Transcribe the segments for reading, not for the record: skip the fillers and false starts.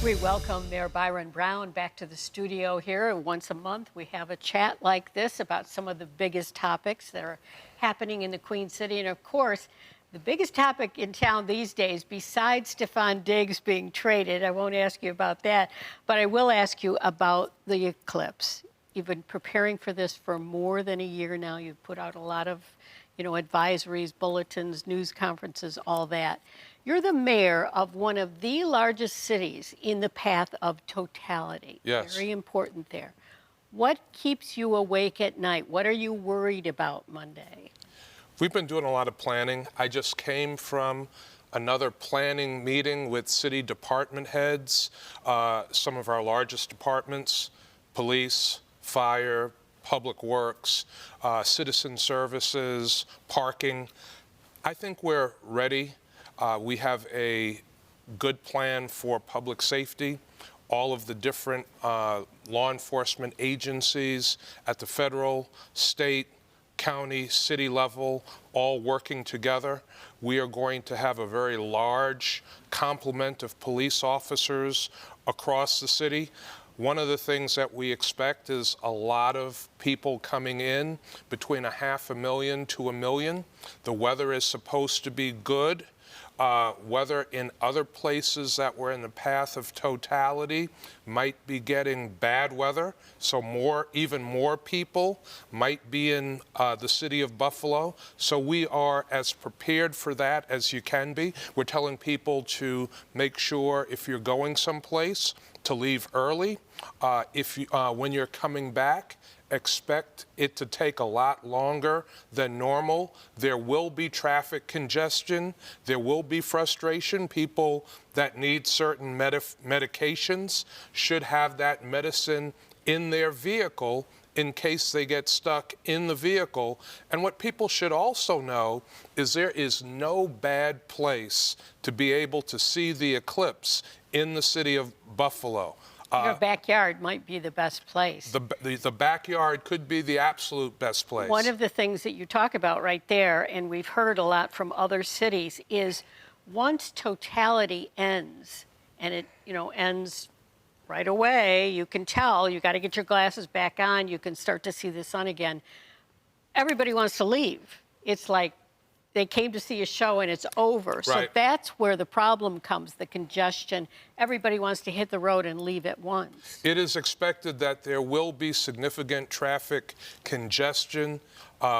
We welcome Mayor Byron Brown back to the studio here. Once a month, we have a chat like this about some of the biggest topics that are happening in the Queen City. And of course, the biggest topic in town these days, besides Stefan Diggs being traded, I won't ask you about that, but I will ask you about the eclipse. You've been preparing for this for more than a year now. You've put out a lot of, advisories, bulletins, news conferences, all that. You're the mayor of one of the largest cities in the path of totality. Yes. Very important there. What keeps you awake at night? What are you worried about Monday? We've been doing a lot of planning. I just came from another planning meeting with city department heads, some of our largest departments, police, fire, public works, citizen services, parking. I think we're ready. We have a good plan for public safety. All of the different law enforcement agencies at the federal, state, county, city level, all working together. We are going to have a very large complement of police officers across the city. One of the things that we expect is a lot of people coming in, between 500,000 to 1 million. The weather is supposed to be good. Weather in other places that were in the path of totality might be getting bad weather, so even more people might be in the city of Buffalo. So we are as prepared for that as you can be. We're telling people to make sure, if you're going someplace, to leave early. When you're coming back, expect it to take a lot longer than normal. There will be traffic congestion. There will be frustration. People that need certain medications should have that medicine in their vehicle in case they get stuck in the vehicle. And what people should also know is there is no bad place to be able to see the eclipse in the city of Buffalo. Your backyard might be the best place. The backyard could be the absolute best place. One of the things that you talk about right there, and we've heard a lot from other cities, is once totality ends, and it ends right away, you can tell, you got to get your glasses back on, you can start to see the sun again. Everybody wants to leave. It's like they came to see a show and it's over. Right. So that's where the problem comes, the congestion. Everybody wants to hit the road and leave at once. It is expected that there will be significant traffic congestion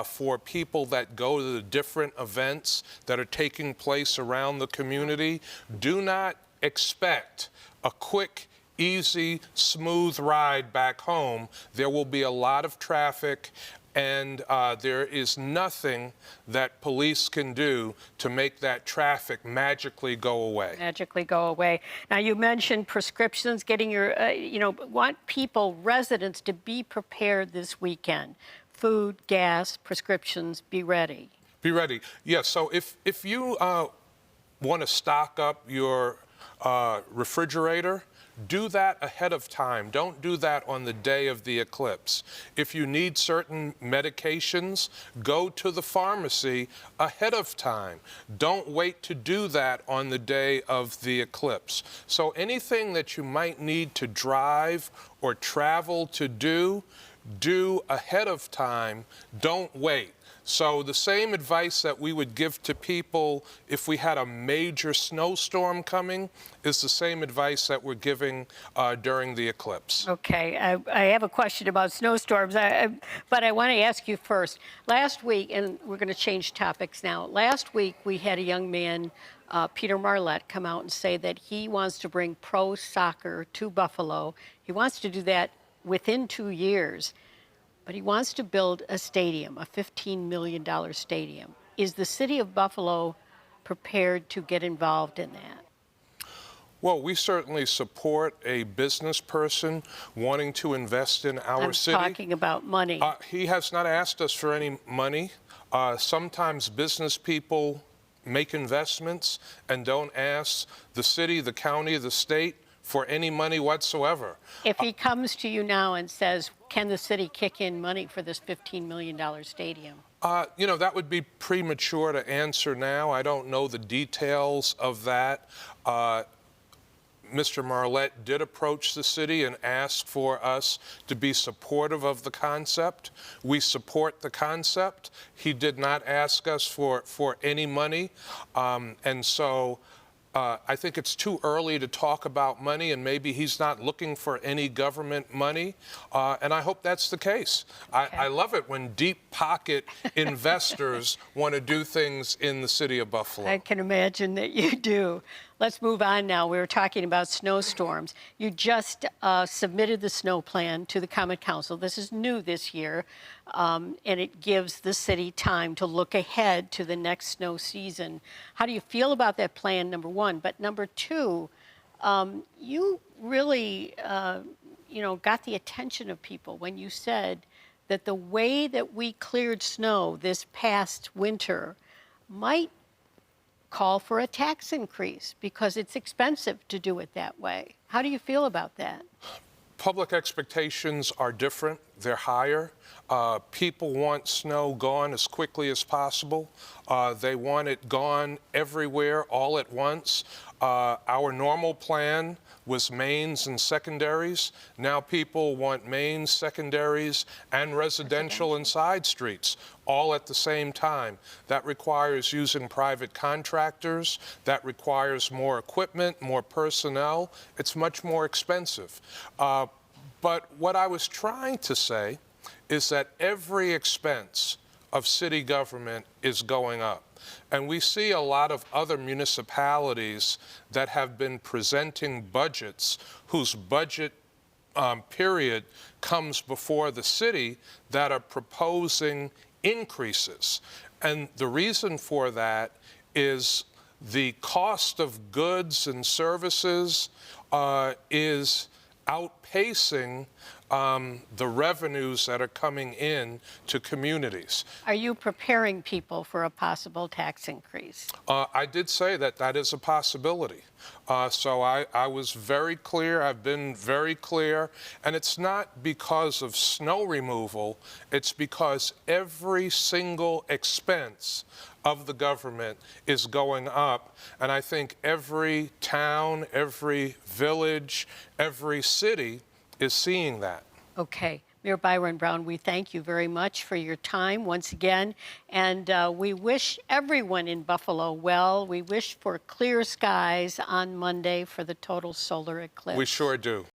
for people that go to the different events that are taking place around the community. Do not expect a quick, easy, smooth ride back home. There will be a lot of traffic, and there is nothing that police can do to make that traffic magically go away. Magically go away. Now, you mentioned prescriptions, getting your, want people, residents, to be prepared this weekend. Food, gas, prescriptions, be ready. Be ready. Yes, so if you want to stock up your refrigerator, do that ahead of time. Don't do that on the day of the eclipse. If you need certain medications, go to the pharmacy ahead of time. Don't wait to do that on the day of the eclipse. So anything that you might need to drive or travel to do ahead of time. Don't wait. So the same advice that we would give to people if we had a major snowstorm coming is the same advice that we're giving during the eclipse. Okay, I have a question about snowstorms, but I want to ask you first. Last week, and we're going to change topics now. Last week, we had a young man, Peter Marlette, come out and say that he wants to bring pro soccer to Buffalo. He wants to do that within 2 years. But he wants to build a stadium, a $15 million stadium. Is the city of Buffalo prepared to get involved in that? Well, we certainly support a business person wanting to invest in our city. I'm talking about money. He has not asked us for any money. Sometimes business people make investments and don't ask the city, the county, the state for any money whatsoever. If he comes to you now and says, can the city kick in money for this $15 million stadium? That would be premature to answer now. I don't know the details of that. Mr. Marlette did approach the city and ask for us to be supportive of the concept. We support the concept. He did not ask us for any money. And so I think it's too early to talk about money, and maybe he's not looking for any government money. And I hope that's the case. I love it when deep pocket investors want to do things in the city of Buffalo. I can imagine that you do. Let's move on now. We were talking about snowstorms. You just submitted the snow plan to the Common Council. This is new this year, and it gives the city time to look ahead to the next snow season. How do you feel about that plan, number one? But number two, you really, got the attention of people when you said that the way that we cleared snow this past winter might call for a tax increase because it's expensive to do it that way. How do you feel about that? Public expectations are different. They're higher. People want snow gone as quickly as possible. They want it gone everywhere all at once. Our normal plan was mains and secondaries. Now people want mains, secondaries, and residential and side streets all at the same time. That requires using private contractors. That requires more equipment, more personnel. It's much more expensive. But what I was trying to say is that every expense of city government is going up. And we see a lot of other municipalities that have been presenting budgets whose budget period comes before the city that are proposing increases. And the reason for that is the cost of goods and services is outpacing the revenues that are coming in to communities. Are you preparing people for a possible tax increase? I did say that that is a possibility. So I was very clear. I've been very clear. And it's not because of snow removal. It's because every single expense of the government is going up. And I think every town, every village, every city is seeing that. Okay. Mayor Byron Brown, we thank you very much for your time once again. And we wish everyone in Buffalo well. We wish for clear skies on Monday for the total solar eclipse. We sure do.